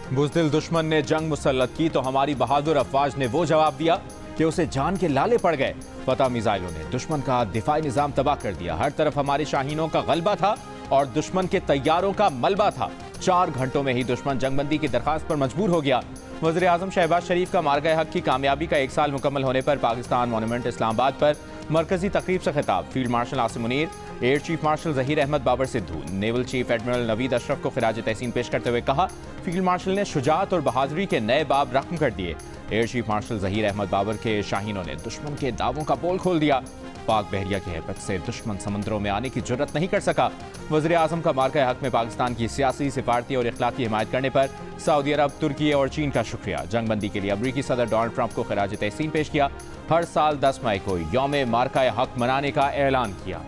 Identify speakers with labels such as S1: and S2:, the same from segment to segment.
S1: बुज़दिल दुश्मन ने जंग मुसल्लत की तो हमारी बहादुर अफवाज ने वो जवाब दिया कि उसे जान के लाले पड़ गए। फतह मिसाइलों ने दुश्मन का दिफाई निज़ाम तबाह कर दिया। हर तरफ हमारे शाहीनों का गलबा था और दुश्मन के तैयारों का मलबा था। 4 घंटों में ही दुश्मन जंगबंदी की दरखास्त पर मजबूर हो गया। वज़ीर आज़म शहबाज शरीफ का मारगाए हक की कामयाबी का 1 साल मुकम्मल होने पर पाकिस्तान मॉन्यूमेंट इस्लामाबाद पर मरकजी तकरीब से खिताब। Field marshal Asim Munir, air chief marshal Zaheer Ahmed Babar Sidhu, naval chief admiral Naveed Ashraf को खिराज तहसीन पेश करते हुए कहा, फील्ड मार्शल ने शुजाअत और बहादुरी के नए बाब रकम कर दिए। Air chief marshal Zaheer Ahmed Babar के शाहीनों ने दुश्मन के दावों का पोल खोल दिया। पाक बहरिया की हैबत से दुश्मन समंदरों में आने की जुर्रत नहीं कर सका। वज़ीर आज़म का मार्का हक में पाकिस्तान की सियासी, सिफारती और इखलाकी हिमायत करने पर सऊदी अरब, तुर्की और चीन का शुक्रिया। जंगबंदी के लिए अमरीकी सदर डोनाल्ड ट्रंप को खिराज तहसीन पेश किया। हर साल 10 मई को यौम मार्का हक मनाने का ऐलान किया।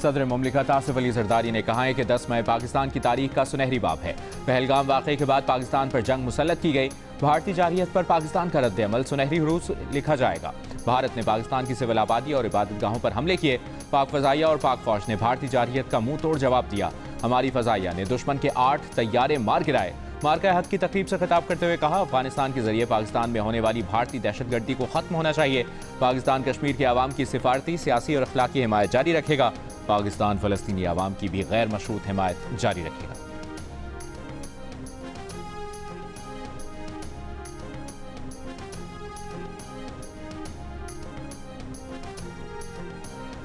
S1: सदर मुमलिकत आसिफ अली जरदारी ने कहा है कि 10 मई पाकिस्तान की तारीख का सुनहरी बाब है। पहलगाम वाक़े के बाद पाकिस्तान पर जंग मुसल्लत की गई। भारतीय जारहियत पर पाकिस्तान का रद्द-ए-अमल सुनहरी हरूफ लिखा जाएगा। भारत ने पाकिस्तान की सिविल आबादी और इबादतगाहों पर हमले किए। पाक फ़ज़ाइया और पाक फ़ौज ने भारतीय जारहियत का मुंह तोड़ जवाब दिया। हमारी फ़ज़ाइया ने दुश्मन के 8 तैयारे मार गिराए। मार्का हक की तकरीब से खिताब करते हुए कहा, अफगानिस्तान के जरिए पाकिस्तान में होने वाली भारतीय दहशतगर्दी को खत्म होना चाहिए। पाकिस्तान कश्मीर के अवाम की सिफारती, सियासी और अखलाकी हिमायत जारी रखेगा। पाकिस्तान फ़लस्तीनी अवाम की भी गैर मशरूत हिमायत जारी रखेगा।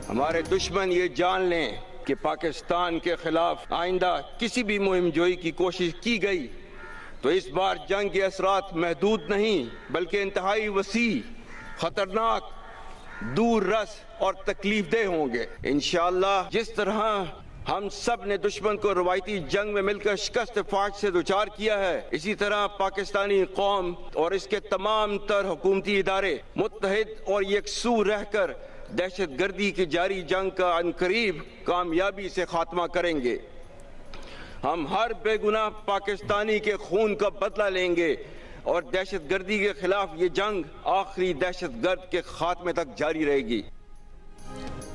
S2: हमारे दुश्मन ये जान लें कि पाकिस्तान के खिलाफ आइंदा किसी भी मुहिम जोई की कोशिश की गई तो इस बार जंग के असरात महदूद नहीं बल्कि इंतहाई वसी, खतरनाक, दूर रस और तकलीफदेह होंगे। इंशाअल्लाह जिस तरह हम सब ने दुश्मन को रवायती जंग में मिलकर शिकस्त फाश से दुचार किया है, इसी तरह पाकिस्तानी कौम और इसके तमाम तर हुकूमती इदारे मुत्तहिद और यकसू रहकर दहशत गर्दी की जारी जंग का अनकरीब कामयाबी से खात्मा करेंगे। हम हर बेगुनाह पाकिस्तानी के खून का बदला लेंगे और दहशत गर्दी के खिलाफ ये जंग आखिरी दहशत गर्द के खात्मे तक जारी रहेगी।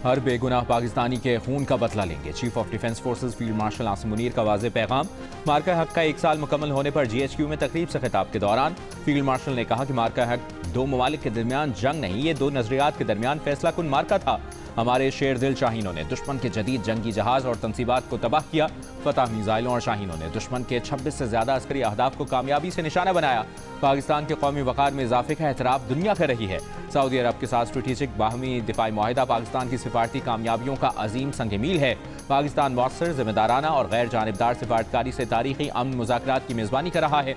S1: हर बेगुनाह पाकिस्तानी के खून का बदला लेंगे। Chief of defence forces field marshal Asim Munir का वाज़ेह पैगाम। मार्का हक का 1 साल मुकम्मल होने पर GHQ में तकरीब से खिताब के दौरान फील्ड मार्शल ने कहा कि मार्का हक 2 ममालिक के दरमियान जंग नहीं, ये 2 नजरियात के दरमियान फैसला कुन मार्का था। हमारे शेर दिल शाहीनों ने दुश्मन के जदीद जंगी जहाज और तनसीबात को तबाह किया। फतह मिसाइलों और शाहीनों ने दुश्मन के 26 से ज्यादा अस्करी अहदाफ को कामयाबी से निशाना बनाया। पाकिस्तान के कौमी वक़ार में इजाफे का एतराफ़ दुनिया कर रही है। सऊदी अरब के साथ स्ट्रेटेजिक बाहमी दिफाई मुआहिदा पाकिस्तान की सिफारती कामयाबियों का अजीम संग मील है। पाकिस्तान मौसर, जिम्मेदाराना और गैर जानिबदार सिफारतकारी से तारीखी अमन मुज़ाकरात की मेज़बानी कर रहा है।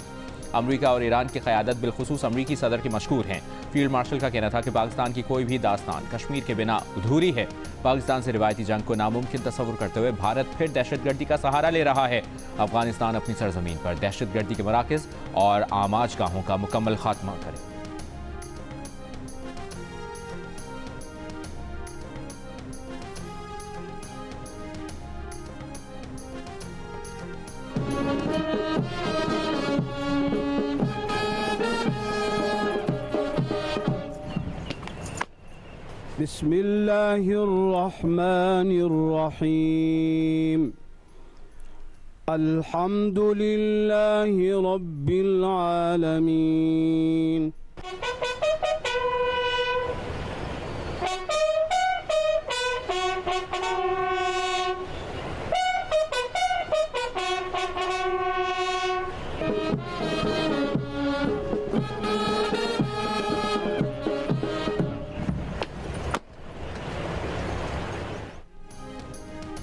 S1: अमरीका और ईरान की क़यादत बिलखुसूस अमरीकी सदर के मशकूर हैं। फील्ड मार्शल का कहना था कि पाकिस्तान की कोई भी दास्तान कश्मीर के बिना अधूरी है। पाकिस्तान से रिवायती जंग को नामुमकिन तस्वुर करते हुए भारत फिर दहशतगर्दी का सहारा ले रहा है। अफगानिस्तान अपनी सरजमीन पर दहशतगर्दी के मराकज़ और आमाज गाहों का मुकम्मल खात्मा करे।
S3: बिस्मिल्लाहिर्रहमानिर्रहीम। अल्हम्दुलिल्लाहि रब्बिल आलमीन।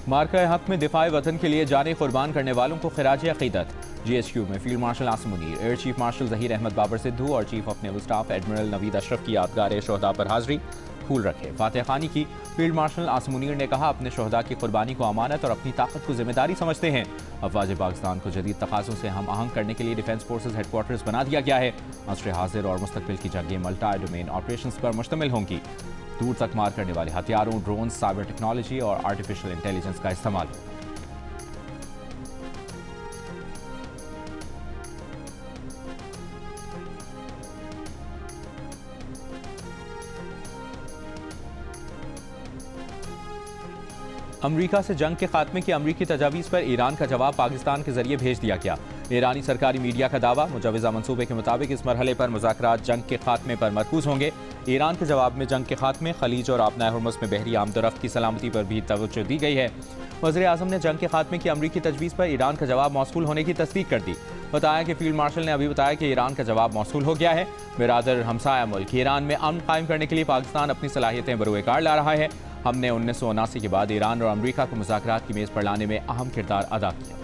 S1: मार्का हक में दिफाए वतन के लिए जाने कुर्बान करने वालों को खिराज अकीदत। GHQ में field marshal Asim Munir, air chief marshal Zaheer Ahmed Babar Sidhu और chief of naval staff admiral Naveed Ashraf की यादगार शोहदा पर हाजिरी। फूल रखे फातह खानी की। फील्ड मार्शल आसिम मुनीर ने कहा, अपने शोहदा की कुर्बानी को अमानत और अपनी ताकत को जिम्मेदारी समझते हैं। अफवाज पाकिस्तान को जदीद तकाज़ों से हम आहंग करने के लिए डिफेंस फोर्सेज हेडक्वार्टर्स बना दिया गया है। असर हाजिर और मुस्तकबिल की जंगें मल्टी डोमेन ऑपरेशंस पर मुश्तमिल होंगी। दूर तक मार करने वाले हथियारों, ड्रोन, साइबर टेक्नोलॉजी और आर्टिफिशियल इंटेलिजेंस का इस्तेमाल होगा। امریکہ سے جنگ کے خاتمے کی امریکی تجاویز پر ایران کا جواب پاکستان کے ذریعے بھیج دیا گیا۔ ایرانی سرکاری میڈیا کا دعویٰ، مجوزہ منصوبے کے مطابق اس مرحلے پر مذاکرات جنگ کے خاتمے پر مرکوز ہوں گے۔ ایران کے جواب میں جنگ کے خاتمے، خلیج اور آبنائے ہرمز میں بحری آمد و رفت کی سلامتی پر بھی توجہ دی گئی ہے۔ وزیر اعظم نے جنگ کے خاتمے کی امریکی تجویز پر ایران کا جواب موصول ہونے کی تصدیق کر دی۔ بتایا کہ فیلڈ مارشل نے ابھی بتایا کہ ایران کا جواب موصول ہو گیا ہے۔ برادر ہمسایہ ملک ایران میں امن قائم کرنے کے لیے پاکستان اپنی صلاحیتیں بروئے کار لا رہا ہے۔ ہم نے 1979 کے بعد ایران اور امریکہ کو مذاکرات کی میز پر لانے میں اہم کردار ادا کیا۔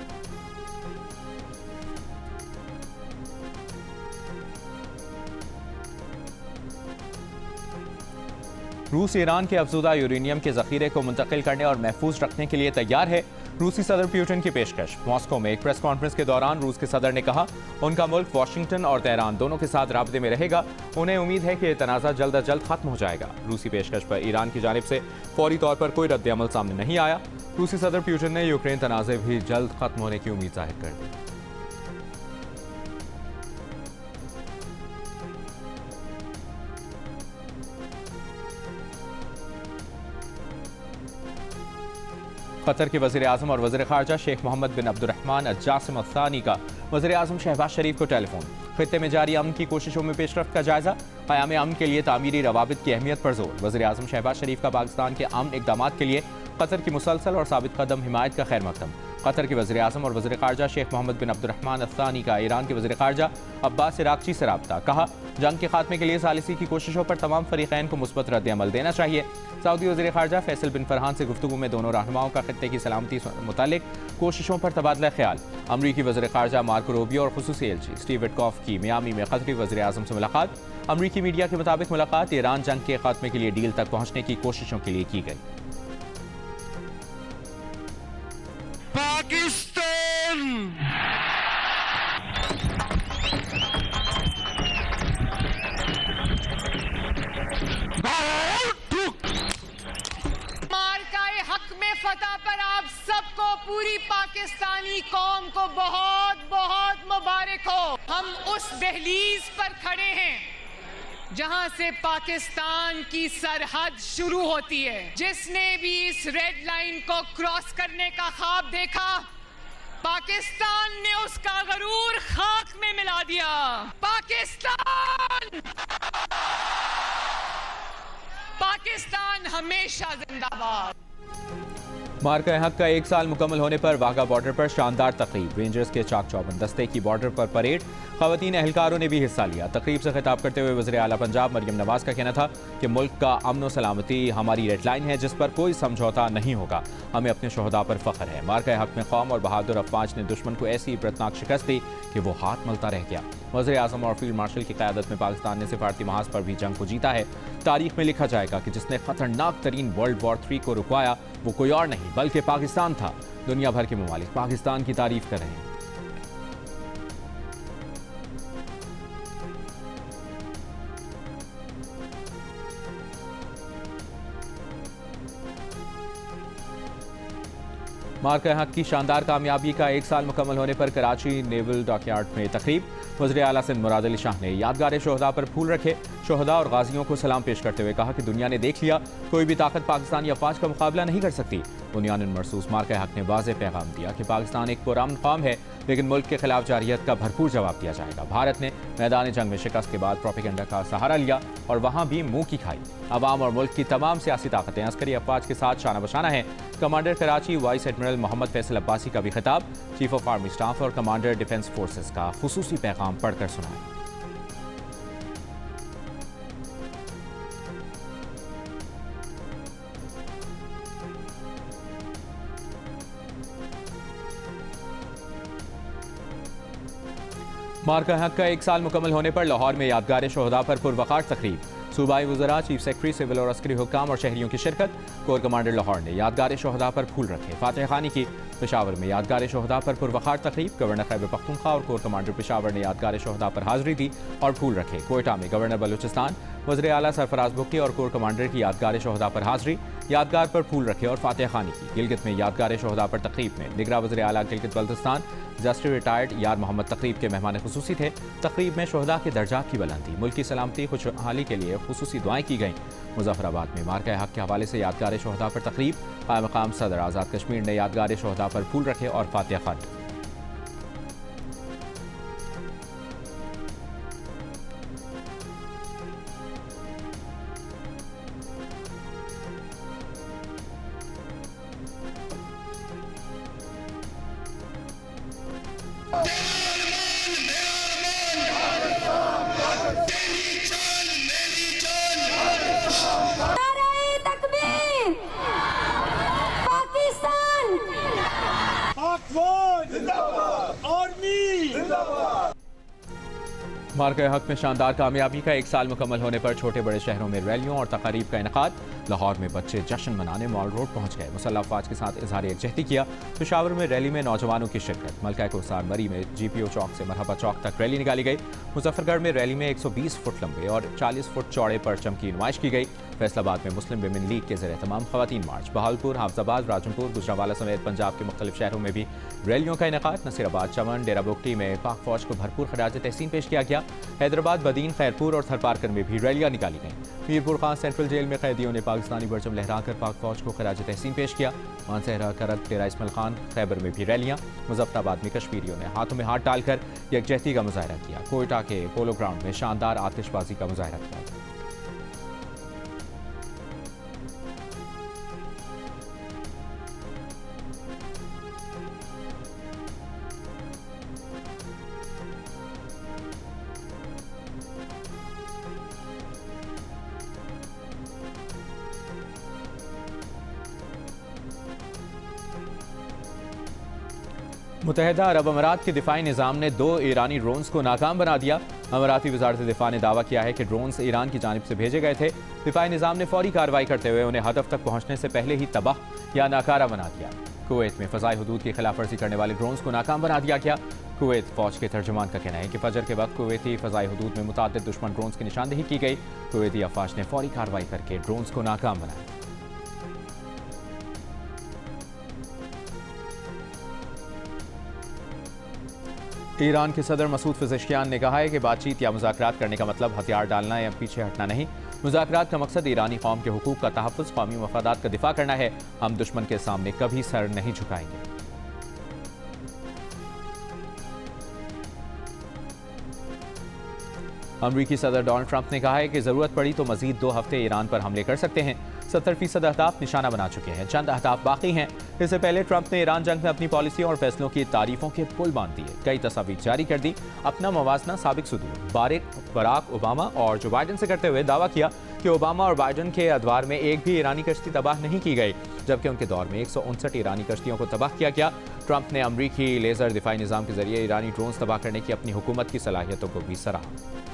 S1: روس ایران کے افزودہ یورینیم کے ذخیرے کو منتقل کرنے اور محفوظ رکھنے کے لیے تیار ہے۔ روسی صدر پیوٹن کی پیشکش۔ ماسکو میں ایک پریس کانفرنس کے دوران روس کے صدر نے کہا ان کا ملک واشنگٹن اور تہران دونوں کے ساتھ رابطے میں رہے گا۔ انہیں امید ہے کہ یہ تنازع جلد از جلد ختم ہو جائے گا۔ روسی پیشکش پر ایران کی جانب سے فوری طور پر کوئی رد عمل سامنے نہیں آیا۔ روسی صدر پیوٹن نے یوکرین تنازع بھی جلد ختم ہونے کی امید ظاہر کر دی۔ قطر کے وزیر اعظم اور وزیر خارجہ شیخ محمد بن عبد الرحمن الجاسم الثانی کا وزیر اعظم شہباز شریف کو ٹیلی فون۔ خطے میں جاری امن کی کوششوں میں پیش رفت کا جائزہ، قیام امن کے لیے تعمیری روابط کی اہمیت پر زور۔ وزیر اعظم شہباز شریف کا پاکستان کے امن اقدامات کے لیے قطر کی مسلسل اور ثابت قدم حمایت کا خیر مقدم۔ قطر کے وزیر اعظم اور وزیر خارجہ شیخ محمد بن عبد الرحمن الثانی کا ایران کے وزیر خارجہ عباس عراقچی سے رابطہ، کہا جنگ کے خاتمے کے لیے ثالثی کی کوششوں پر تمام فریقین کو مثبت رد عمل دینا چاہیے۔ سعودی وزیر خارجہ فیصل بن فرحان سے گفتگو میں دونوں رہنماؤں کا خطے کی سلامتی سے متعلق کوششوں پر تبادلہ خیال۔ امریکی وزیر خارجہ مارکو روبیو اور خصوصی ایلچی اسٹیو وٹکوف کی میامی میں قطری وزیر اعظم سے ملاقات۔ امریکی میڈیا کے مطابق ملاقات ایران جنگ کے خاتمے کے لیے ڈیل تک پہنچنے کی کوششوں کے لیے کی گئی۔
S4: مارکہ حق میں فتح پر آپ سب کو، پوری پاکستانی قوم کو بہت بہت مبارک ہو۔ ہم اس دہلیز پر کھڑے ہیں جہاں سے پاکستان کی سرحد شروع ہوتی ہے۔ جس نے بھی اس ریڈ لائن کو کراس کرنے کا خواب دیکھا، پاکستان نے اس کا غرور خاک میں ملا دیا۔ پاکستان ہمیشہ زندہ باد۔
S1: مارکہ حق کا 1 سال مکمل ہونے پر واہگہ بارڈر پر شاندار تقریب، رینجرز کے چاک چوبند دستے کی بارڈر پر پریڈ، خواتین اہلکاروں نے بھی حصہ لیا۔ تقریب سے خطاب کرتے ہوئے وزیر اعلیٰ پنجاب مریم نواز کا کہنا تھا کہ ملک کا امن و سلامتی ہماری ریڈ لائن ہے جس پر کوئی سمجھوتا نہیں ہوگا، ہمیں اپنے شہداء پر فخر ہے۔ مارکہ حق میں قوم اور بہادر افواج نے دشمن کو ایسی عبرتناک شکست دی کہ وہ ہاتھ ملتا رہ گیا۔ وزیر اعظم اور فیلڈ مارشل کی قیادت میں پاکستان نے سفارتی محاذ پر بھی جنگ کو جیتا ہے۔ تاریخ میں لکھا جائے گا کہ جس نے خطرناک ترین ورلڈ وار 3 کو رکوایا وہ کوئی اور نہیں بلکہ پاکستان تھا۔ دنیا بھر کے ممالک پاکستان کی تعریف کر رہے ہیں۔ مارکہ حق کی شاندار کامیابی کا 1 سال مکمل ہونے پر کراچی نیول ڈاک یارڈ میں تقریب، وزیر اعلیٰ سندھ مراد علی شاہ نے یادگار شہداء پر پھول رکھے۔ شہداء اور غازیوں کو سلام پیش کرتے ہوئے کہا کہ دنیا نے دیکھ لیا کوئی بھی طاقت پاکستانی افواج کا مقابلہ نہیں کر سکتی۔ بنیان مرصوص مارکہ حق نے واضح پیغام دیا کہ پاکستان ایک پرامن قوم ہے لیکن ملک کے خلاف جارحیت کا بھرپور جواب دیا جائے گا۔ بھارت نے میدان جنگ میں شکست کے بعد پروپیگنڈا کا سہارا لیا اور وہاں بھی منہ کی کھائی۔ عوام اور ملک کی تمام سیاسی طاقتیں عسکری افواج کے ساتھ شانہ بشانہ ہیں۔ کمانڈر کراچی وائس ایڈمرل محمد فیصل عباسی کا بھی خطاب، چیف آف آرمی اسٹاف اور کمانڈر ڈیفنس فورسز کا خصوصی پیغام پڑھ کر سنائیں۔ مارکہ حق کا 1 سال مکمل ہونے پر لاہور میں یادگار شہداء پر پروقار تقریب، صوبائی وزراء، چیف سیکرٹری، سول اور عسکری حکام اور شہریوں کی شرکت۔ کور کمانڈر لاہور نے یادگار شہداء پر پھول رکھے، فاتح خوانی کی۔ پشاور میں یادگار شہداء پر پروقار تقریب، گورنر خیبر پختونخوا اور کور کمانڈر پشاور نے یادگار شہداء پر حاضری دی اور پھول رکھے۔ کوئٹہ میں گورنر بلوچستان वज़ीर आला सरफराज भुट्टी और कोर कमांडर की यादगार शहदा पर हाजिरी, यादगार पर फूल रखे और फातिहा खानी की। गिलगित में यादगार शहदा पर तकरीब में निगरां वज़ीर आला गिलगित बल्तिस्तान जस्टिस रिटायर्ड यार मोहम्मद तकरीब के मेहमान खुसूसी थे। तकरीब में शहदा के दर्जात की बुलंदी, मुल्क की सलामती खुशहाली के लिए खुसूसी दुआएं की गईं। मुजफ्फराबाद में मार्का हक के हवाले से यादगार शहदा पर तकरीब, क़ायम मक़ाम सदर आज़ाद कश्मीर ने यादगार शहदा पर फूल रखे और फातिहा खानी। मार्का हक में शानदार कामयाबी का 1 साल मुकम्मल होने पर छोटे बड़े शहरों में रैलियों और तकारीब का इनेकाद। लाहौर में बच्चे जश्न मनाने मॉल रोड पहुंच गए, मुसल्लह अफवाज के साथ इजहार यकजहती किया। पेशावर में रैली में नौजवानों की शिरकत। मलका कोसार मरी में GPO चौक से मरहबा चौक तक रैली निकाली गई। मुजफ्फरगढ़ में रैली में 120 फुट लंबे और 40 फुट चौड़े परचम की नुमाइश की गई। फैसलाबाद में मुस्लिम विमेन लीग के ज़रिए तमाम खवातीन मार्च। बहावलपुर, हाफजाबाद, राजनपुर, गुजरांवाला समेत पंजाब के मुख्तलिफ शहरों में भी रैलियों का इनेकाद। नसीराबाद, चमन, डेरा बुगटी में पाक फौज को भरपूर खराज तहसीन पेश किया गया। हैदराबाद, बदीन, खैरपुर और थरपारकर में भी रैलियां निकाली गईं। मीरपुर खान सेंट्रल जेल में कैदियों ने पाकिस्तानी परचम लहराकर पाक फौज को खराज तहसीन पेश किया। मानसहरा, करत, डेरा इस्माइल खान, खैबर में भी रैलियां। मुजफ्फराबाद में कश्मीरियों ने हाथों में हाथ डालकर यकजहती का मुजाहरा किया। कोयटा के पोलो ग्राउंड में शानदार आतिशबाजी का मुजाहरा किया। मुत्तहिदा अरब अमारात के दिफाई निज़ाम ने 2 ईरानी ड्रोन्स को नाकाम बना दिया। अमाराती वज़ारत दिफा ने दावा किया है कि ड्रोन्स ईरान की जानिब से भेजे गए थे। दिफाई निज़ाम ने फौरी कार्रवाई करते हुए उन्हें हदफ तक पहुंचने से पहले ही तबाह या नाकारा बना दिया। कुवैत में फ़ज़ाई हुदूद की खिलाफ वर्जी करने वाले ड्रोन्स को नाकाम बना दिया गया। कुवैत फौज के तर्जुमान का कहना है कि फजर के वक्त कुवैती फ़ज़ाई हुदूद में मुतअद्दिद दुश्मन ड्रोन्स की निशानदेही की गई। कुवैती अफवाज ने फौरी कार्रवाई करके ड्रोन्स को नाकाम बनाया। ईरान के सदर मसूद पेज़ेश्कियान ने कहा है कि बातचीत या मुज़ाकरात करने का मतलब हथियार डालना या पीछे हटना नहीं। मुज़ाकरात का मकसद ईरानी कौम के हुकूक का तहफ़्फ़ुज़, कौमी मफादात का दिफा करना है। हम दुश्मन के सामने कभी सर नहीं झुकाएंगे। अमरीकी सदर डोनाल्ड ट्रंप ने कहा है कि ज़रूरत पड़ी तो मज़ीद 2 हफ्ते ईरान पर हमले कर सकते हैं। 70% अहदाफ निशाना बना चुके हैं, चंद अहदाफ बाकी हैं। इससे पहले ट्रंप ने ईरान जंग में अपनी पॉलिसी और फैसलों की तारीफों के पुल बांध दिए, कई तस्वीर जारी कर दी। अपना मवाजना साबिक सदूर बराक ओबामा और जो बाइडन से करते हुए दावा किया कि ओबामा और बाइडन के अदवार में एक भी ईरानी कश्ती तबाह नहीं की गई, जबकि उनके दौर में 159 ईरानी कश्तियों को तबाह किया गया। ट्रंप ने अमरीकी लेजर दिफाई निज़ाम के जरिए ईरानी ड्रोन्स तबाह करने की अपनी हुकूमत की सलाहियतों को भी सराहा।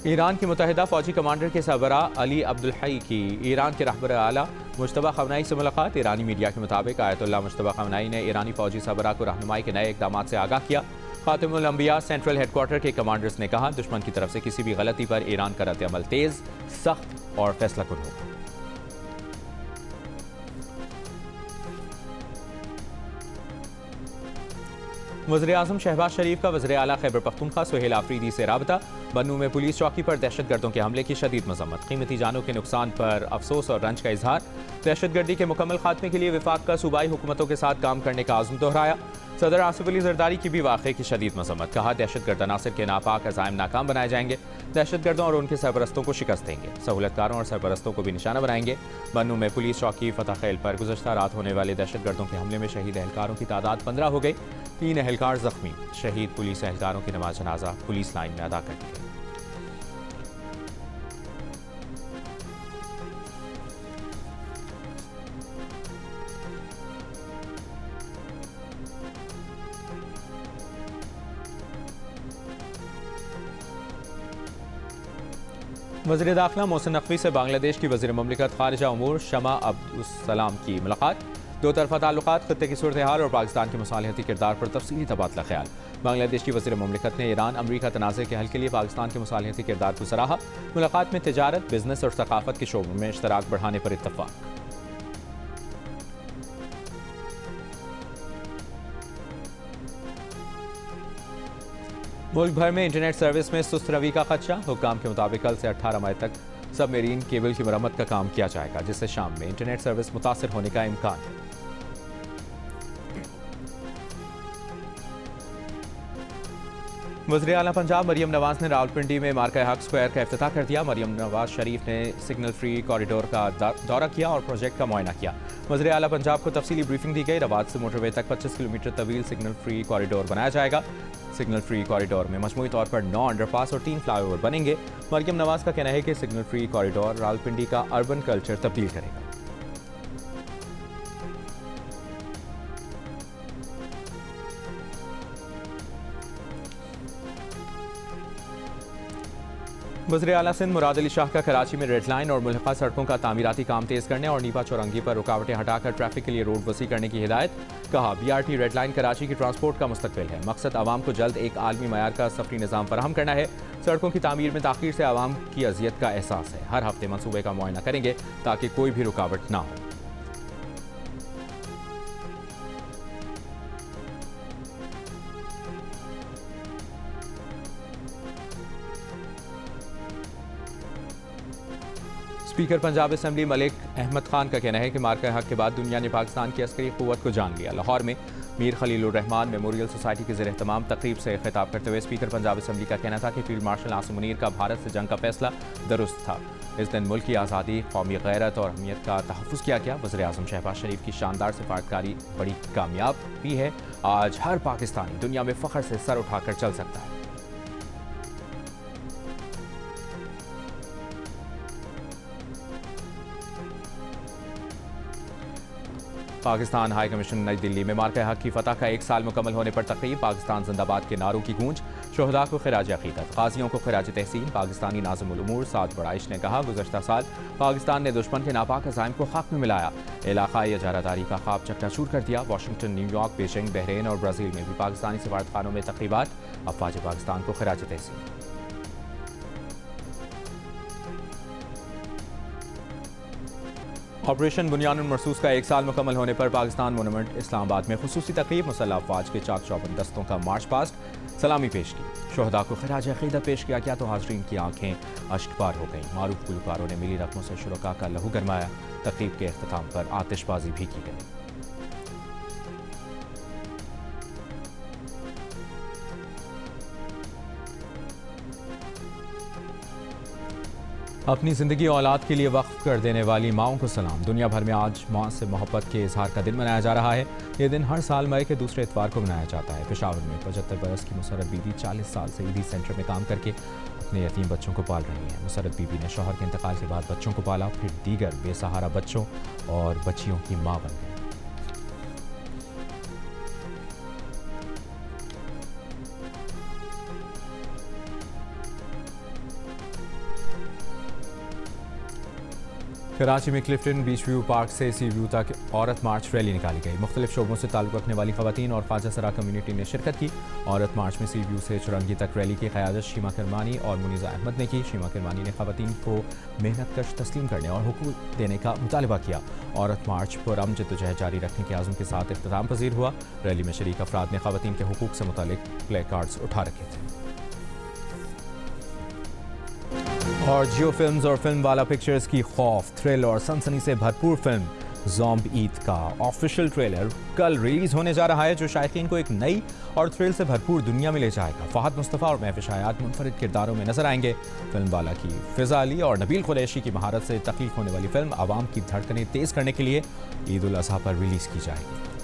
S1: ईरान के मुत्तहिदा फौजी कमांडर के सरबरा अली अब्दुल हई की ईरान के रहबर आला मुश्तबा खमनाई से मुलाकात। ईरानी मीडिया के मुताबिक आयतुल्लाह मुश्तबा खमनाई ने ईरानी फौजी सरबरा को रहनुमाई के नए इक़दाम से आगाह किया। खातिमुल अंबिया सेंट्रल हेडक्वार्टर के कमांडर्स ने कहा, दुश्मन की तरफ से किसी भी गलती पर ईरान का रद्द अमल तेज, सख्त और फैसलाकुन होगा। वज़ीर-ए-आज़म शहबाज शरीफ का वज़ीर-ए-आला खैबर पख्तूनख्वा सुहेल आफरीदी से राबता। बन्नू में पुलिस चौकी पर दहशतगर्दों के हमले की शदीद मज़म्मत, कीमती जानों के नुकसान पर अफसोस और रंज का इजहार। दहशतगर्दी के मुकम्मल खात्मे के लिए विफाक का सूबाई हुकूमतों के साथ काम करने का आज़म दोहराया। सदर आसिफ अली जरदारी की भी वाक़े की शदीद मज़म्मत, कहा दहशतगर्द अनासर के नापाक अज़ाइम नाकाम बनाए जाएंगे। दहशतगर्दों और उनके सरपरस्तों को शिकस्त देंगे, सहूलतकारों और सरपरस्तों को भी निशाना बनाएंगे। बन्नू में पुलिस चौकी फतह खैल पर गुज़श्ता रात होने वाले दहशतगर्दों के हमले में शहीद एहलकारों की तादाद 15 हो गई। 3 एहलकार जख्मी। शहीद पुलिस एहलकारों की नमाज जनाजा पुलिस लाइन में अदा कर दी गई। वज़ीर दाखिला मोहसिन नकवी से बांग्लादेश की वज़ीर ममलिकत खारिजा उमूर शमा अब्दुस सलाम की मुलाकात। دو طرفہ تعلقات، خطے کی صورتحال اور پاکستان کے مصالحتی کردار پر تفصیلی تبادلہ خیال۔ بنگلہ دیش کی وزیر مملکت نے ایران امریکہ تنازع کے حل کے لیے پاکستان کے مصالحتی کردار کو سراہا۔ ملاقات میں تجارت، بزنس اور ثقافت کے شعبوں میں اشتراک بڑھانے پر اتفاق۔ ملک بھر میں انٹرنیٹ سروس میں سست روی کا خدشہ، حکام کے مطابق کل سے 18 مئی تک سب میرین کیبل کی مرمت کا کام کیا جائے گا، جس سے شام میں انٹرنیٹ سروس متاثر ہونے کا امکان ہے۔ وزیر اعلیٰ پنجاب مریم نواز نے راولپنڈی میں مارکہ حق اسکوائر کا افتتاح کر دیا۔ مریم نواز شریف نے سگنل فری کوریڈور کا دورہ کیا اور پروجیکٹ کا معائنہ کیا۔ وزیر اعلیٰ پنجاب کو تفصیلی بریفنگ دی گئی۔ رواد سے موٹر وے تک 25 کلومیٹر طویل سگنل فری کوریڈور بنایا جائے گا۔ سگنل فری کوریڈور میں مجموعی طور پر 9 انڈر پاس اور 3 فلائی اوور بنیں گے۔ مریم نواز کا کہنا ہے کہ سگنل فری کوریڈور راولپنڈی کا اربن کلچر تبدیل کرے گا۔ وزیر اعلیٰ سندھ مراد علی شاہ کا کراچی میں ریڈ لائن اور ملحقہ سڑکوں کا تعمیراتی کام تیز کرنے اور نیپا چورنگی پر رکاوٹیں ہٹا کر ٹریفک کے لیے روڈ وسیع کرنے کی ہدایت۔ کہا BRT ریڈ لائن کراچی کی ٹرانسپورٹ کا مستقبل ہے، مقصد عوام کو جلد ایک عالمی معیار کا سفری نظام فراہم کرنا ہے۔ سڑکوں کی تعمیر میں تاخیر سے عوام کی اذیت کا احساس ہے۔ ہر ہفتے منصوبے کا معائنہ کریں گے تاکہ کوئی بھی رکاوٹ نہ ہو۔ اسپیکر پنجاب اسمبلی ملک احمد خان کا کہنا ہے کہ مارکہ حق کے بعد دنیا نے پاکستان کی عسکری قوت کو جان لیا۔ لاہور میں میر خلیل الرحمان میموریل سوسائٹی کے زیر اہتمام تقریب سے خطاب کرتے ہوئے اسپیکر پنجاب اسمبلی کا کہنا تھا کہ فیلڈ مارشل عاصم منیر کا بھارت سے جنگ کا فیصلہ درست تھا۔ اس دن ملک کی آزادی، قومی غیرت اور اہمیت کا تحفظ کیا گیا۔ وزیر اعظم شہباز شریف کی شاندار سفارتکاری بڑی کامیاب بھی ہے۔ آج ہر پاکستانی دنیا میں فخر سے سر اٹھا کر چل سکتا ہے۔ پاکستان ہائی کمیشن نئی دلی میں مارکہ حق کی فتح کا 1 سال مکمل ہونے پر تقریب، پاکستان زندہ باد کے نعروں کی گونج، شہداء کو خراج عقیدت، غازیوں کو خراج تحسین۔ پاکستانی ناظم الامور سعد بڑائش نے کہا، گزشتہ سال پاکستان نے دشمن کے ناپاک عزائم کو خاک میں ملایا، علاقائی اجارہ داری کا خواب چکنا چور کر دیا۔ Washington, new York, Beijing, Bahrain اور برازیل میں بھی پاکستانی سفارتخانوں میں تقریبات، افواج پاکستان کو خراج تحسین۔ آپریشن بنیان المرصوص کا 1 سال مکمل ہونے پر پاکستان مونومنٹ اسلام آباد میں خصوصی تقریب، مسلح افواج کے چاک چوبند دستوں کا مارچ پاسٹ، سلامی پیش کی، شہداء کو خراج عقیدت پیش کیا گیا تو حاضرین کی آنکھیں اشک بار ہو گئیں۔ معروف گلوکاروں نے ملی رقموں سے شرکاء کا لہو گرمایا۔ تقریب کے اختتام پر آتش بازی بھی کی گئی۔ اپنی زندگی اولاد کے لیے وقف کر دینے والی ماؤں کو سلام۔ دنیا بھر میں آج ماں سے محبت کے اظہار کا دن منایا جا رہا ہے۔ یہ دن ہر سال مئی کے دوسرے اتوار کو منایا جاتا ہے۔ پشاور میں 75 برس کی مسرت بی بی 40 سال سے ایڈی سینٹر میں کام کر کے اپنے یتیم بچوں کو پال رہی ہیں۔ مسرت بی بی نے شوہر کے انتقال کے بعد بچوں کو پالا، پھر دیگر بے سہارا بچوں اور بچیوں کی ماں بن گئی۔ کراچی میں کلفٹن بیچ ویو پارک سے سی ویو تک عورت مارچ ریلی نکالی گئی۔ مختلف شعبوں سے تعلق رکھنے والی خواتین اور خواجہ سرا کمیونٹی نے شرکت کی۔ عورت مارچ میں سی ویو سے چورنگی تک ریلی کی قیادت شیما کرمانی اور منیزہ احمد نے کی۔ شیما کرمانی نے خواتین کو محنت کش تسلیم کرنے اور حقوق دینے کا مطالبہ کیا۔ عورت مارچ پرامن جدوجہد جاری رکھنے کے عزم کے ساتھ اختتام پذیر ہوا۔ ریلی میں شریک افراد نے خواتین کے حقوق سے متعلق پلے کارڈز اٹھا رکھے تھے۔ اور جیو فلمز اور فلم والا پکچرز کی خوف، تھرل اور سنسنی سے بھرپور فلم زومب عید کا آفیشیل ٹریلر کل ریلیز ہونے جا رہا ہے، جو شائقین کو ایک نئی اور تھرل سے بھرپور دنیا میں لے جائے گا۔ فہد مصطفیٰ اور محفوظ حیات منفرد کرداروں میں نظر آئیں گے۔ فلم والا کی فضا علی اور نبیل قریشی کی مہارت سے تخلیق ہونے والی فلم عوام کی دھڑکنیں تیز کرنے کے لیے عید الاضحیٰ پر ریلیز کی جائے گی۔